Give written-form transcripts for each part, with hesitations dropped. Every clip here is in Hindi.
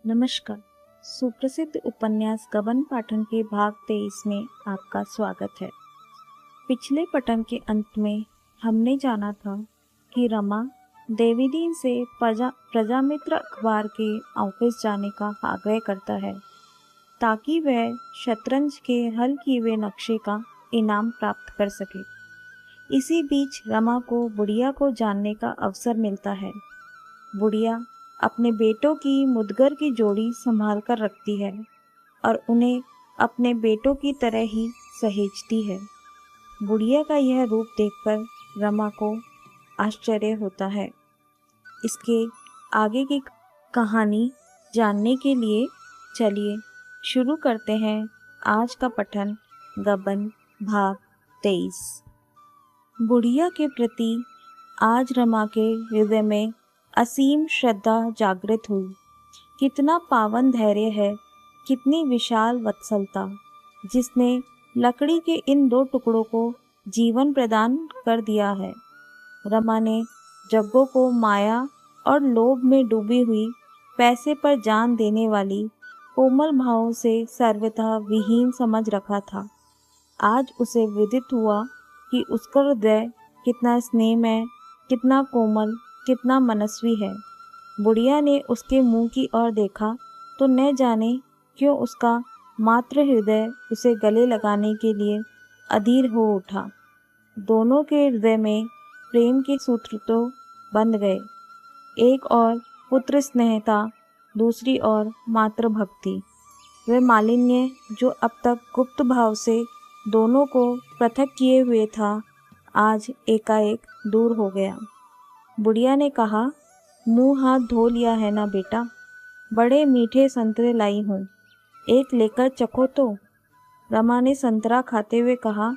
नमस्कार। सुप्रसिद्ध उपन्यास गबन पाठन के भाग 23 में आपका स्वागत है। पिछले पठन के अंत में हमने जाना था कि रमा देवीदीन से प्रजामित्र अखबार के ऑफिस जाने का आग्रह करता है ताकि वह शतरंज के हल किए हुए नक्शे का इनाम प्राप्त कर सके। इसी बीच रमा को बुढ़िया को जानने का अवसर मिलता है। बुढ़िया अपने बेटों की मुदगर की जोड़ी संभाल कर रखती है और उन्हें अपने बेटों की तरह ही सहेजती है। बुढ़िया का यह रूप देखकर रमा को आश्चर्य होता है। इसके आगे की कहानी जानने के लिए चलिए शुरू करते हैं आज का पठन गबन भाग 23। बुढ़िया के प्रति आज रमा के हृदय में असीम श्रद्धा जागृत हुई। कितना पावन धैर्य है, कितनी विशाल वत्सलता, जिसने लकड़ी के इन दो टुकड़ों को जीवन प्रदान कर दिया है। रमा ने जग्गो को माया और लोभ में डूबी हुई, पैसे पर जान देने वाली कोमल भावों से सर्वथा विहीन समझ रखा था। आज उसे विदित हुआ कि उसका हृदय कितना स्नेहमय, कितना कोमल, कितना मनस्वी है। बुढ़िया ने उसके मुंह की ओर देखा तो न जाने क्यों उसका मात्र हृदय उसे गले लगाने के लिए अधीर हो उठा। दोनों के हृदय में प्रेम के सूत्र तो बंध गए। एक और पुत्र स्नेह था, दूसरी ओर मातृ भक्ति। वह मालिन्य जो अब तक गुप्त भाव से दोनों को पृथक किए हुए था, आज एकाएक दूर हो गया। बुढ़िया ने कहा, मुंह हाथ धो लिया है ना बेटा? बड़े मीठे संतरे लाई हूँ, एक लेकर चखो तो। रमा ने संतरा खाते हुए कहा,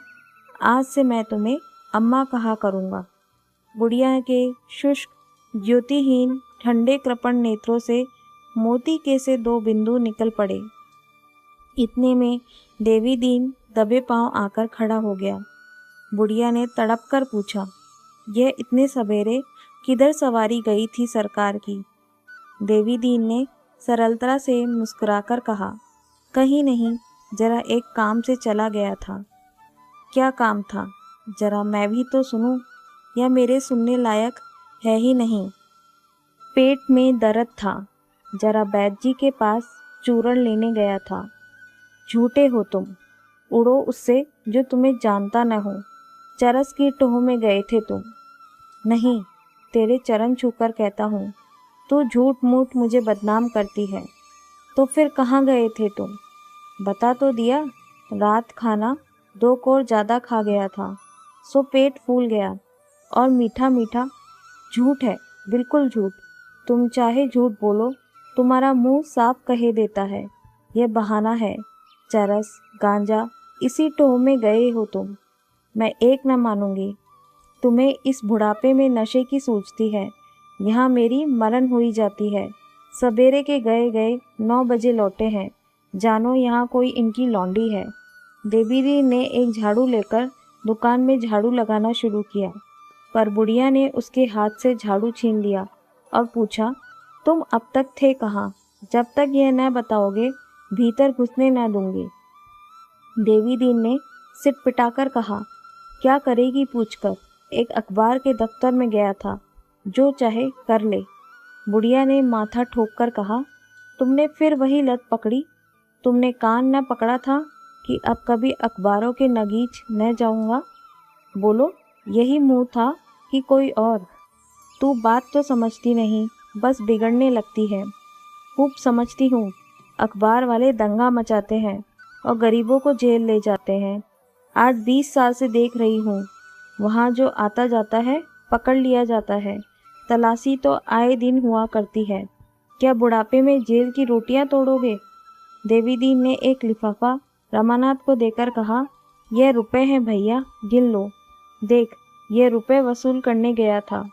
आज से मैं तुम्हें अम्मा कहा करूँगा। बुढ़िया के शुष्क ज्योतिहीन ठंडे कृपण नेत्रों से मोती के से दो बिंदु निकल पड़े। इतने में देवीदीन दबे पांव आकर खड़ा हो गया। बुढ़िया ने तड़प कर पूछा, यह इतने सवेरे किधर सवारी गई थी सरकार की? देवीदीन ने सरलता से मुस्कुराकर कहा, कहीं नहीं, जरा एक काम से चला गया था। क्या काम था? जरा मैं भी तो सुनूं, या मेरे सुनने लायक है ही नहीं। पेट में दर्द था, जरा वैद्य जी के पास चूरण लेने गया था। झूठे हो तुम, उड़ो उससे जो तुम्हें जानता न हो। चरस की टोह में गए थे तुम। नहीं, तेरे चरण छूकर कहता हूँ, तू झूठ मूठ मुझे बदनाम करती है। तो फिर कहाँ गए थे तुम? बता तो दिया। रात खाना 2 कोर ज़्यादा खा गया था, सो पेट फूल गया। और मीठा मीठा। झूठ है, बिल्कुल झूठ। तुम चाहे झूठ बोलो, तुम्हारा मुंह साफ कहे देता है, यह बहाना है। चरस गांजा इसी टोह में गए हो तुम। मैं एक न मानूंगी। तुम्हें इस बुढ़ापे में नशे की सूझती है। यहाँ मेरी मरण हुई जाती है। सवेरे के गए गए 9 बजे लौटे हैं। जानो यहाँ कोई इनकी लौंडी है। देवीदी ने एक झाड़ू लेकर दुकान में झाड़ू लगाना शुरू किया, पर बुढ़िया ने उसके हाथ से झाड़ू छीन लिया और पूछा, तुम अब तक थे कहाँ? जब तक यह न बताओगे भीतर घुसने न दूंगी। देवीदी ने सिर पिटाकर कहा, क्या करेगी पूछकर? एक अखबार के दफ्तर में गया था, जो चाहे कर ले। बुढ़िया ने माथा ठोककर कहा, तुमने फिर वही लत पकड़ी? तुमने कान न पकड़ा था कि अब कभी अखबारों के नगीच न जाऊंगा? बोलो, यही मुंह था कि कोई और? तू बात तो समझती नहीं, बस बिगड़ने लगती है। खूब समझती हूँ। अखबार वाले दंगा मचाते हैं और गरीबों को जेल ले जाते हैं। आज 20 साल से देख रही हूँ। वहाँ जो आता जाता है पकड़ लिया जाता है। तलाशी तो आए दिन हुआ करती है। क्या बुढ़ापे में जेल की रोटियां तोड़ोगे? देवीदीन ने एक लिफाफा रमानाथ को देकर कहा, यह रुपए हैं भैया, गिन लो। देख, यह रुपए वसूल करने गया था।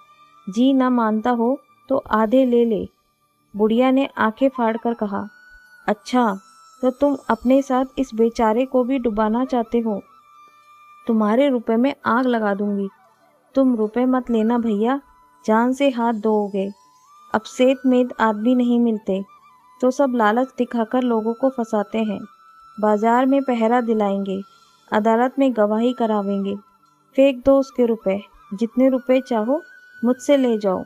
जी ना मानता हो तो आधे ले ले। बुढ़िया ने आंखें फाड़ कर कहा, अच्छा, तो तुम अपने साथ इस बेचारे को भी डुबाना चाहते हो? तुम्हारे रुपए में आग लगा दूंगी। तुम रुपए मत लेना भैया, जान से हाथ धोओगे। अब सेत मेद आदमी नहीं मिलते। तो सब लालच दिखाकर लोगों को फंसाते हैं। बाजार में पहरा दिलाएंगे, अदालत में गवाही करावेंगे। फेंक दो उसके रुपए, जितने रुपए चाहो मुझसे ले जाओ।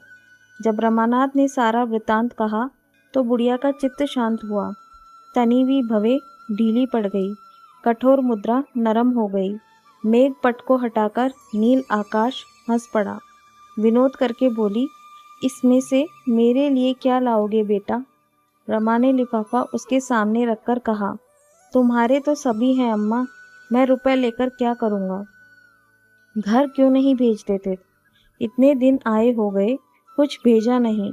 जब रमानाथ ने सारा वृतांत कहा तो बुढ़िया का चित्त शांत हुआ। तनी हुई भवें ढीली पड़ गई, कठोर मुद्रा नरम हो गई। मेघ पट को हटाकर नील आकाश हंस पड़ा। विनोद करके बोली, इसमें से मेरे लिए क्या लाओगे बेटा? रमा ने लिफाफा उसके सामने रखकर कहा, तुम्हारे तो सभी हैं अम्मा, मैं रुपए लेकर क्या करूँगा? घर क्यों नहीं भेज देते? इतने दिन आए हो गए, कुछ भेजा नहीं।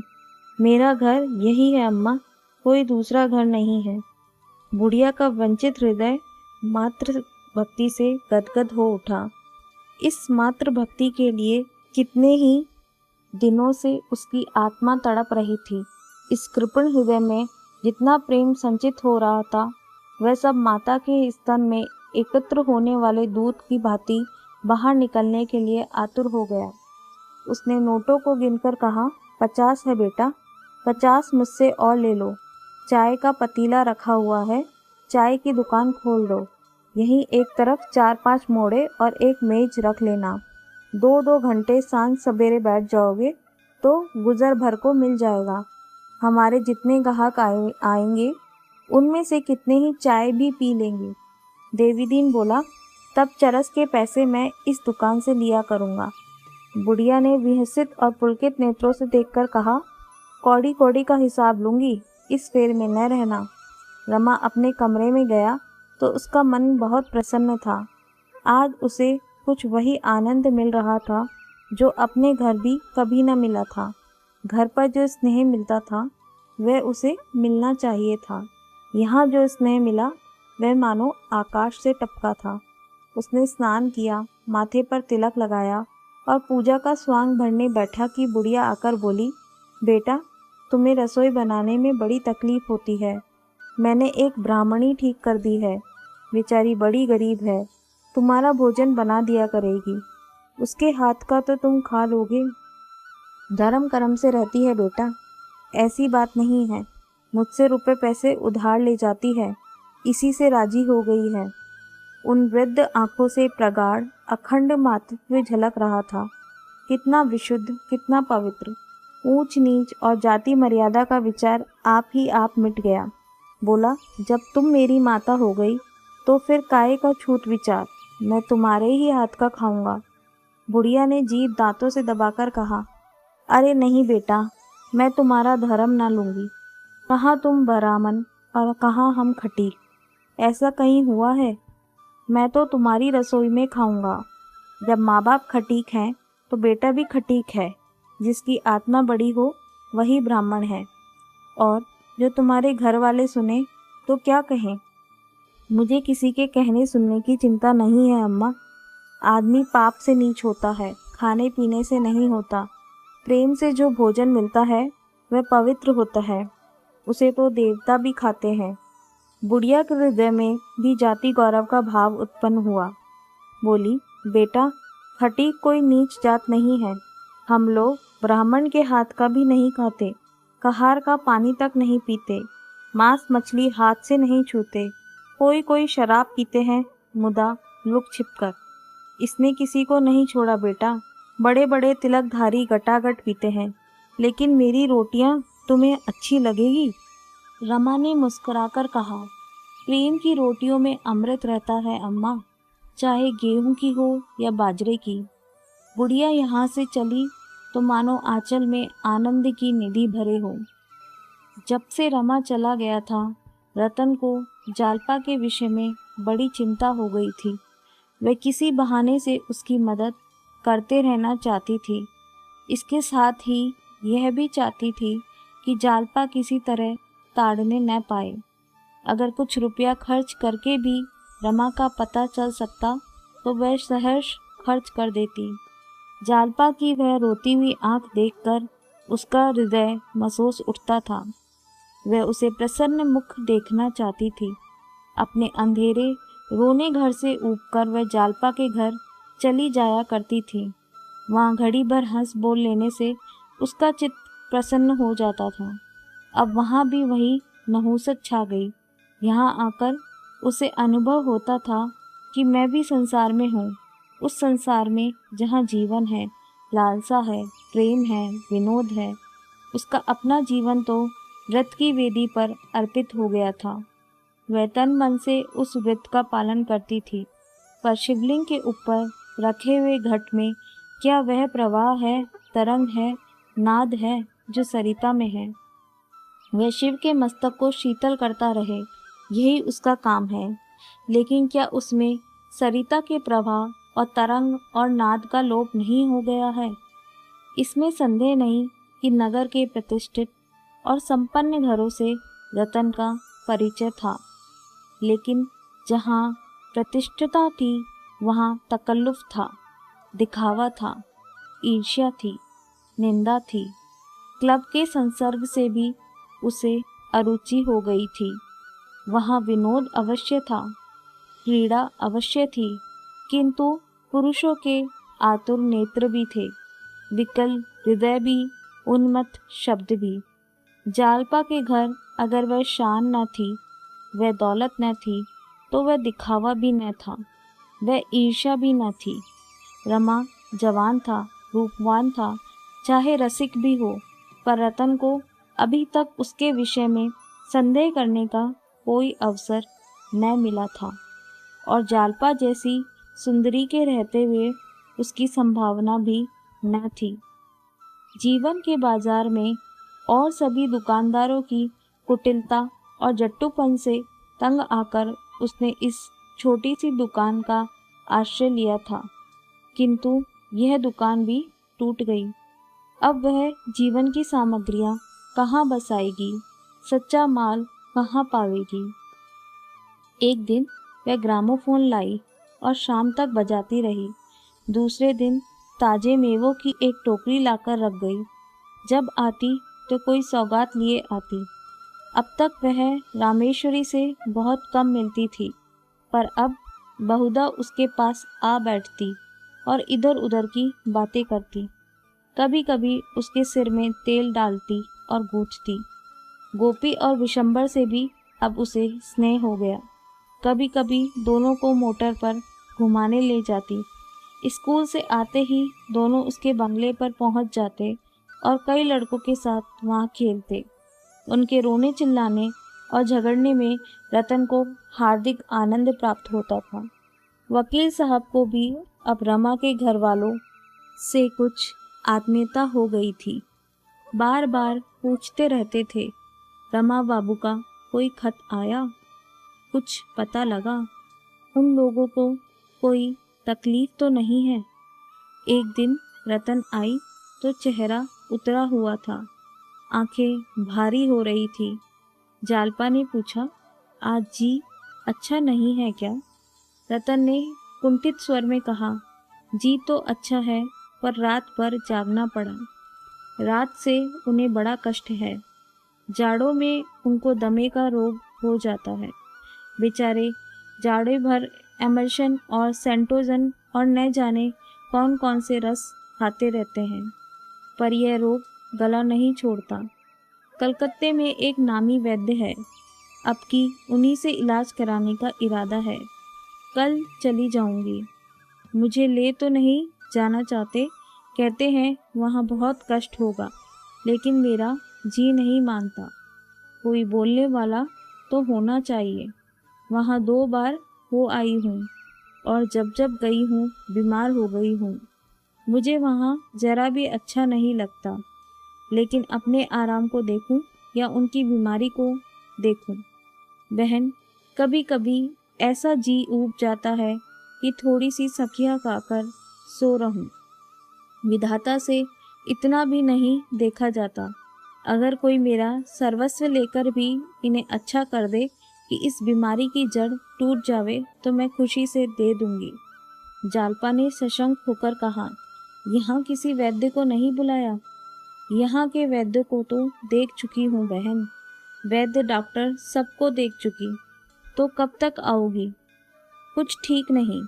मेरा घर यही है अम्मा, कोई दूसरा घर नहीं है। बुढ़िया का वंचित हृदय मात्र भक्ति से गदगद हो उठा। इस मात्र भक्ति के लिए कितने ही दिनों से उसकी आत्मा तड़प रही थी। इस कृपण हृदय में जितना प्रेम संचित हो रहा था, वह सब माता के स्तन में एकत्र होने वाले दूध की भांति बाहर निकलने के लिए आतुर हो गया। उसने नोटों को गिनकर कहा, 50 है बेटा, 50 मुझसे और ले लो। चाय का पतीला रखा हुआ है, चाय की दुकान खोल दो। यहीं एक तरफ 4-5 मोड़े और एक मेज रख लेना। 2-2 घंटे सांझ सवेरे बैठ जाओगे तो गुजर भर को मिल जाएगा। हमारे जितने ग्राहक आएंगे उनमें से कितने ही चाय भी पी लेंगे। देवीदीन बोला, तब चरस के पैसे मैं इस दुकान से लिया करूँगा। बुढ़िया ने विहसित और पुलकित नेत्रों से देखकर कहा, कौड़ी कौड़ी का हिसाब लूँगी, इस फेर में न रहना। रमा अपने कमरे में गया तो उसका मन बहुत प्रसन्न था। आज उसे कुछ वही आनंद मिल रहा था जो अपने घर भी कभी न मिला था। घर पर जो स्नेह मिलता था वह उसे मिलना चाहिए था। यहाँ जो स्नेह मिला वह मानो आकाश से टपका था। उसने स्नान किया, माथे पर तिलक लगाया और पूजा का स्वांग भरने बैठा कि बुढ़िया आकर बोली, बेटा तुम्हें रसोई बनाने में बड़ी तकलीफ होती है। मैंने एक ब्राह्मणी ठीक कर दी है, बेचारी बड़ी गरीब है, तुम्हारा भोजन बना दिया करेगी। उसके हाथ का तो तुम खा लोगे। धर्म कर्म से रहती है बेटा, ऐसी बात नहीं है। मुझसे रुपए पैसे उधार ले जाती है, इसी से राजी हो गई है। उन वृद्ध आंखों से प्रगाढ़ अखंड मातृत्व झलक रहा था। कितना विशुद्ध, कितना पवित्र। ऊंच नीच और जाति मर्यादा का विचार आप ही आप मिट गया। बोला, जब तुम मेरी माता हो गई तो फिर काहे का छूत विचार, मैं तुम्हारे ही हाथ का खाऊंगा। बुढ़िया ने जीभ दांतों से दबाकर कहा, अरे नहीं बेटा, मैं तुम्हारा धर्म ना लूँगी। कहाँ तुम ब्राह्मण और कहाँ हम खटीक, ऐसा कहीं हुआ है? मैं तो तुम्हारी रसोई में खाऊंगा। जब माँ बाप खटीक हैं तो बेटा भी खटीक है। जिसकी आत्मा बड़ी हो वही ब्राह्मण है। और जो तुम्हारे घर वाले सुने तो क्या कहें? मुझे किसी के कहने सुनने की चिंता नहीं है अम्मा। आदमी पाप से नीच होता है, खाने पीने से नहीं होता। प्रेम से जो भोजन मिलता है वह पवित्र होता है, उसे तो देवता भी खाते हैं। बुढ़िया के हृदय में भी जाति गौरव का भाव उत्पन्न हुआ। बोली, बेटा खटीक कोई नीच जात नहीं है। हम लोग ब्राह्मण के हाथ का भी नहीं खाते, कहार का पानी तक नहीं पीते, मांस मछली हाथ से नहीं छूते। कोई कोई शराब पीते हैं, मुदा लुक छिपकर। इसने किसी को नहीं छोड़ा बेटा। बड़े बड़े तिलकधारी गटागट पीते हैं, लेकिन मेरी रोटियां तुम्हें अच्छी लगेगी? रमा ने मुस्कुराकर कहा, प्रेम की रोटियों में अमृत रहता है अम्मा, चाहे गेहूं की हो या बाजरे की। बुढ़िया यहाँ से चली तो मानो आंचल में आनंद की निधि भरे हो। जब से रमा चला गया था, रतन को जालपा के विषय में बड़ी चिंता हो गई थी। वह किसी बहाने से उसकी मदद करते रहना चाहती थी। इसके साथ ही यह भी चाहती थी कि जालपा किसी तरह ताड़ने न पाए। अगर कुछ रुपया खर्च करके भी रमा का पता चल सकता तो वह सहर्ष खर्च कर देती। जालपा की वह रोती हुई आंख देखकर उसका हृदय महसूस उठता था। वह उसे प्रसन्न मुख देखना चाहती थी। अपने अंधेरे रोने घर से ऊबकर वह जालपा के घर चली जाया करती थी। वहाँ घड़ी भर हंस बोल लेने से उसका चित्त प्रसन्न हो जाता था। अब वहाँ भी वही नहुसत छा गई। यहाँ आकर उसे अनुभव होता था कि मैं भी संसार में हूँ, उस संसार में जहाँ जीवन है, लालसा है, प्रेम है, विनोद है। उसका अपना जीवन तो व्रत की वेदी पर अर्पित हो गया था। वह तन मन से उस व्रत का पालन करती थी, पर शिवलिंग के ऊपर रखे हुए घट में क्या वह प्रवाह है, तरंग है, नाद है जो सरिता में है? वह शिव के मस्तक को शीतल करता रहे, यही उसका काम है। लेकिन क्या उसमें सरिता के प्रवाह और तरंग और नाद का लोप नहीं हो गया है? इसमें संदेह नहीं कि नगर के प्रतिष्ठित और संपन्न घरों से रतन का परिचय था, लेकिन जहाँ प्रतिष्ठिता थी वहाँ तकल्लुफ था, दिखावा था, ईर्ष्या थी, निंदा थी। क्लब के संसर्ग से भी उसे अरुचि हो गई थी। वहाँ विनोद अवश्य था, क्रीड़ा अवश्य थी, किंतु पुरुषों के आतुर नेत्र भी थे, विकल हृदय भी, उन्मत्त शब्द भी। जालपा के घर अगर वह शान न थी, वह दौलत न थी, तो वह दिखावा भी न था, वह ईर्ष्या भी न थी। रमा जवान था, रूपवान था, चाहे रसिक भी हो, पर रतन को अभी तक उसके विषय में संदेह करने का कोई अवसर न मिला था, और जालपा जैसी सुंदरी के रहते हुए उसकी संभावना भी न थी। जीवन के बाजार में और सभी दुकानदारों की कुटिलता और जट्टूपन से तंग आकर उसने इस छोटी सी दुकान का आश्रय लिया था, किंतु यह दुकान भी टूट गई। अब वह जीवन की सामग्रियां कहाँ बसाएगी, सच्चा माल कहाँ पावेगी? एक दिन वह ग्रामोफोन लाई और शाम तक बजाती रही। दूसरे दिन ताजे मेवों की एक टोकरी लाकर रख गई। जब आती तो कोई सौगात लिए आती। अब तक वह रामेश्वरी से बहुत कम मिलती थी, पर अब बहुधा उसके पास आ बैठती और इधर उधर की बातें करती। कभी कभी उसके सिर में तेल डालती और गूंथती। गोपी और विशंबर से भी अब उसे स्नेह हो गया। कभी कभी दोनों को मोटर पर घुमाने ले जाती। स्कूल से आते ही दोनों उसके बंगले पर पहुंच जाते और कई लड़कों के साथ वहां खेलते। उनके रोने चिल्लाने और झगड़ने में रतन को हार्दिक आनंद प्राप्त होता था। वकील साहब को भी अब रमा के घर वालों से कुछ आत्मीयता हो गई थी। बार बार पूछते रहते थे, रमा बाबू का कोई खत आया, कुछ पता लगा, उन लोगों को कोई तकलीफ तो नहीं है? एक दिन रतन आई तो चेहरा उतरा हुआ था, आंखें भारी हो रही थी। जालपा ने पूछा, आज जी अच्छा नहीं है क्या? रतन ने कुंठित स्वर में कहा, जी तो अच्छा है, पर रात भर जागना पड़ा। रात से उन्हें बड़ा कष्ट है। जाड़ों में उनको दमे का रोग हो जाता है। बेचारे जाड़े भर एमर्शन और सेंटोजन और न जाने कौन कौन से रस खाते रहते हैं, पर यह रोग गला नहीं छोड़ता। कलकत्ते में एक नामी वैद्य है, अब की उन्हीं से इलाज कराने का इरादा है। कल चली जाऊंगी। मुझे ले तो नहीं जाना चाहते, कहते हैं वहाँ बहुत कष्ट होगा, लेकिन मेरा जी नहीं मानता। कोई बोलने वाला तो होना चाहिए। वहाँ 2 बार हो आई हूँ और जब जब गई हूँ बीमार हो गई हूँ। मुझे वहाँ जरा भी अच्छा नहीं लगता, लेकिन अपने आराम को देखूं या उनकी बीमारी को देखूं। बहन, कभी कभी ऐसा जी ऊब जाता है कि थोड़ी सी सखियाँ खाकर सो रहूं। विधाता से इतना भी नहीं देखा जाता। अगर कोई मेरा सर्वस्व लेकर भी इन्हें अच्छा कर दे कि इस बीमारी की जड़ टूट जावे, तो मैं खुशी से दे दूंगी। जालपा ने सशंक होकर कहा, यहाँ किसी वैद्य को नहीं बुलाया? यहाँ के वैद्य को तो देख चुकी हूँ बहन, वैद्य डॉक्टर सबको देख चुकी। तो कब तक आओगी? कुछ ठीक नहीं,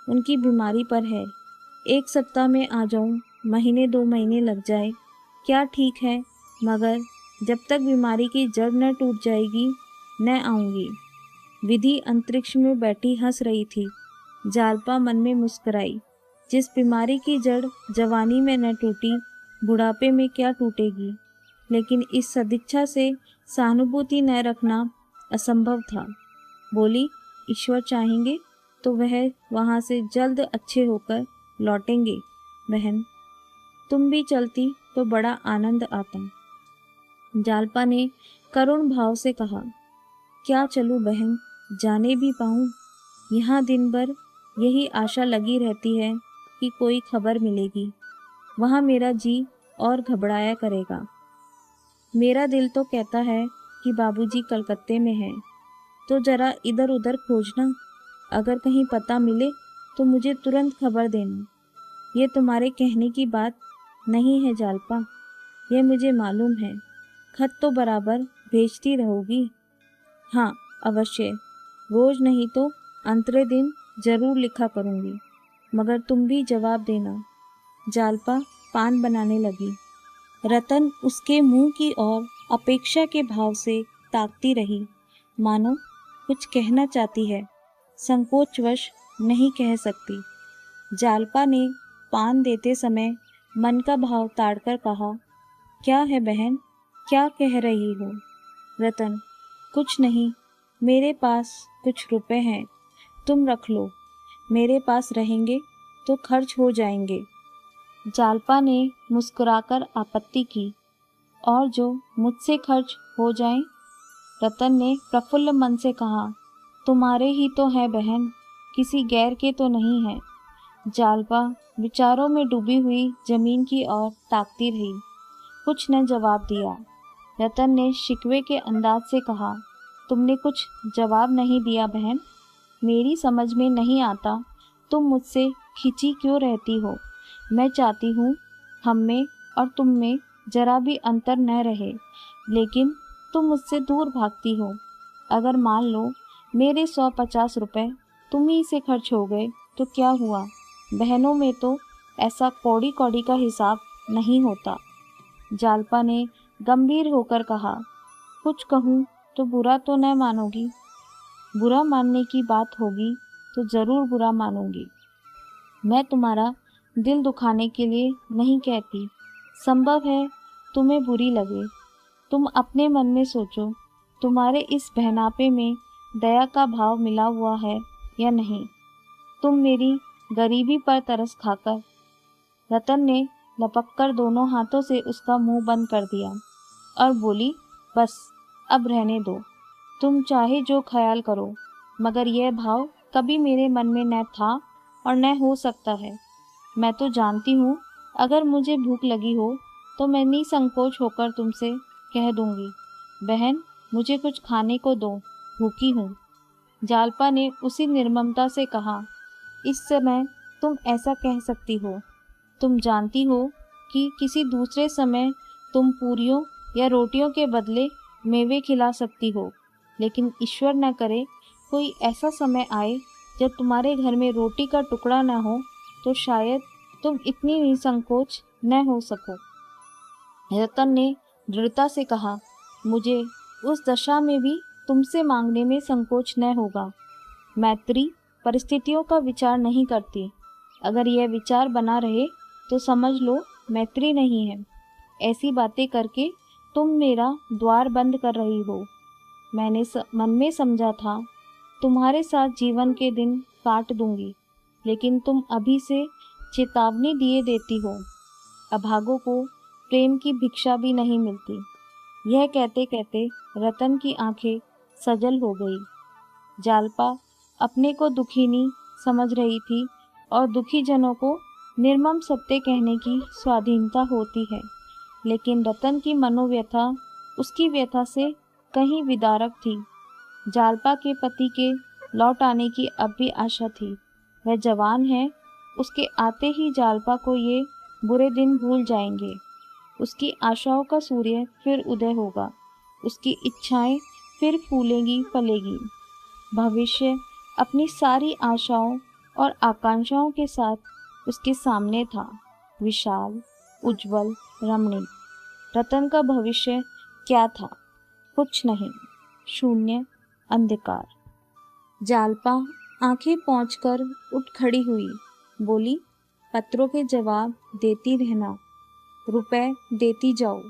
उनकी बीमारी पर है। 1 सप्ताह में आ जाऊं, महीने 2 महीने लग जाए, क्या ठीक है, मगर जब तक बीमारी की जड़ न टूट जाएगी न आऊँगी। विधि अंतरिक्ष में बैठी हंस रही थी। जालपा मन में मुस्कुराई। जिस बीमारी की जड़ जवानी में न टूटी, बुढ़ापे में क्या टूटेगी। लेकिन इस सदिच्छा से सहानुभूति न रखना असंभव था। बोली, ईश्वर चाहेंगे तो वह वहाँ से जल्द अच्छे होकर लौटेंगे। बहन, तुम भी चलती तो बड़ा आनंद आता। जालपा ने करुण भाव से कहा, क्या चलूं बहन, जाने भी पाऊं। यहाँ दिन भर यही आशा लगी रहती है कि कोई खबर मिलेगी। वहाँ मेरा जी और घबराया करेगा। मेरा दिल तो कहता है कि बाबूजी कलकत्ते में हैं, तो जरा इधर उधर खोजना। अगर कहीं पता मिले तो मुझे तुरंत खबर देना। ये तुम्हारे कहने की बात नहीं है जालपा, यह मुझे मालूम है। खत तो बराबर भेजती रहोगी। हाँ, अवश्य, रोज नहीं तो अंतरे दिन जरूर लिखा करूँगी, मगर तुम भी जवाब देना। जालपा पान बनाने लगी। रतन उसके मुंह की ओर अपेक्षा के भाव से ताकती रही, मानो कुछ कहना चाहती है, संकोचवश नहीं कह सकती। जालपा ने पान देते समय मन का भाव ताड़कर कहा, क्या है बहन, क्या कह रही हो। रतन, कुछ नहीं, मेरे पास कुछ रुपए हैं, तुम रख लो। मेरे पास रहेंगे तो खर्च हो जाएंगे। जालपा ने मुस्कुराकर आपत्ति की, और जो मुझसे खर्च हो जाएं? रतन ने प्रफुल्ल मन से कहा, तुम्हारे ही तो है बहन, किसी गैर के तो नहीं है। जालपा विचारों में डूबी हुई जमीन की ओर ताकती रही, कुछ न जवाब दिया। रतन ने शिकवे के अंदाज से कहा, तुमने कुछ जवाब नहीं दिया बहन। मेरी समझ में नहीं आता तुम मुझसे खिंची क्यों रहती हो। मैं चाहती हूँ हम में और तुम में जरा भी अंतर न रहे, लेकिन तुम मुझसे दूर भागती हो। अगर मान लो मेरे 150 रुपए तुम ही से खर्च हो गए तो क्या हुआ। बहनों में तो ऐसा कौड़ी कौड़ी का हिसाब नहीं होता। जालपा ने गंभीर होकर कहा, कुछ कहूँ तो बुरा तो न मानोगी। बुरा मानने की बात होगी तो ज़रूर बुरा मानूंगी। मैं तुम्हारा दिल दुखाने के लिए नहीं कहती। संभव है तुम्हें बुरी लगे। तुम अपने मन में सोचो, तुम्हारे इस बहनापे में दया का भाव मिला हुआ है या नहीं। तुम मेरी गरीबी पर तरस खाकर। रतन ने लपककर दोनों हाथों से उसका मुंह बंद कर दिया और बोली, बस अब रहने दो। तुम चाहे जो ख्याल करो, मगर यह भाव कभी मेरे मन में न था और न हो सकता है। मैं तो जानती हूँ, अगर मुझे भूख लगी हो तो मैं निसंकोच होकर तुमसे कह दूंगी, बहन मुझे कुछ खाने को दो, भूखी हूँ। जालपा ने उसी निर्ममता से कहा, इस समय तुम ऐसा कह सकती हो। तुम जानती हो कि किसी दूसरे समय तुम पूरियों या रोटियों के बदले मेवे खिला सकती हो, लेकिन ईश्वर न करे कोई ऐसा समय आए जब तुम्हारे घर में रोटी का टुकड़ा न हो, तो शायद तुम इतनी निसंकोच न हो सको। रतन ने दृढ़ता से कहा, मुझे उस दशा में भी तुमसे मांगने में संकोच न होगा। मैत्री परिस्थितियों का विचार नहीं करती। अगर यह विचार बना रहे तो समझ लो मैत्री नहीं है। ऐसी बातें करके तुम मेरा द्वार बंद कर रही हो। मैंने मन में समझा था तुम्हारे साथ जीवन के दिन काट दूंगी, लेकिन तुम अभी से चेतावनी दिए देती हो। अभागों को प्रेम की भिक्षा भी नहीं मिलती। यह कहते कहते रतन की आंखें सजल हो गई। जालपा अपने को दुखिनी समझ रही थी और दुखी जनों को निर्मम सत्य कहने की स्वाधीनता होती है, लेकिन रतन की मनोव्यथा उसकी व्यथा से कहीं विदारक थी। जालपा के पति के लौट आने की अब भी आशा थी। वह जवान है, उसके आते ही जालपा को ये बुरे दिन भूल जाएंगे। उसकी आशाओं का सूर्य फिर उदय होगा, उसकी इच्छाएं फिर फूलेंगी फलेगी। भविष्य अपनी सारी आशाओं और आकांक्षाओं के साथ उसके सामने था, विशाल, उज्जवल, रमणीक। रतन का भविष्य क्या था? कुछ नहीं, शून्य, अंधकार। जालपा आंखें पोंछकर उठ खड़ी हुई, बोली, पत्रों के जवाब देती रहना, रुपए देती जाओ।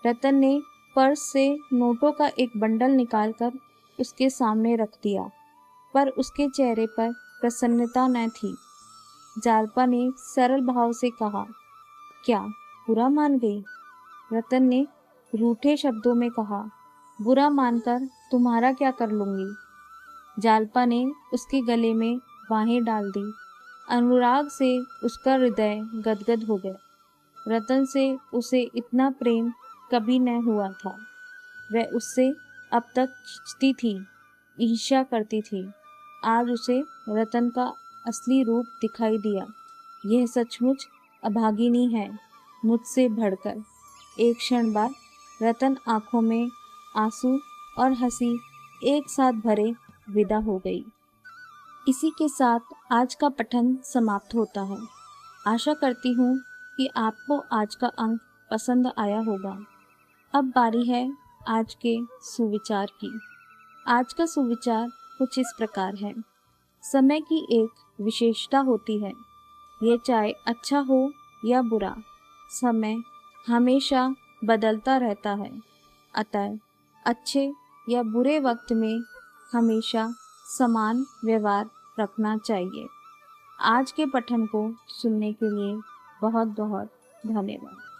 रतन ने पर्स से नोटों का एक बंडल निकालकर उसके सामने रख दिया, पर उसके चेहरे पर प्रसन्नता न थी। जालपा ने सरल भाव से कहा, क्या बुरा मान गई? रतन ने रूठे शब्दों में कहा, बुरा मानकर तुम्हारा क्या कर लूंगी? जालपा ने उसके गले में बाहें डाल दी। अनुराग से उसका हृदय गदगद हो गया। रतन से उसे इतना प्रेम कभी न हुआ था। वह उससे अब तक खिंचती थी, ईर्ष्या करती थी। आज उसे रतन का असली रूप दिखाई दिया। यह सचमुच अभागिनी है, मुझसे बढ़कर। एक क्षण बाद रतन आंखों में आंसू और हंसी एक साथ भरे विदा हो गई। इसी के साथ आज का पठन समाप्त होता है। आशा करती हूँ कि आपको आज का अंक पसंद आया होगा। अब बारी है आज के सुविचार की। आज का सुविचार कुछ इस प्रकार है। समय की एक विशेषता होती है, ये चाहे अच्छा हो या बुरा, समय हमेशा बदलता रहता है। अतः अच्छे या बुरे वक्त में हमेशा समान व्यवहार रखना चाहिए। आज के पठन को सुनने के लिए बहुत बहुत धन्यवाद।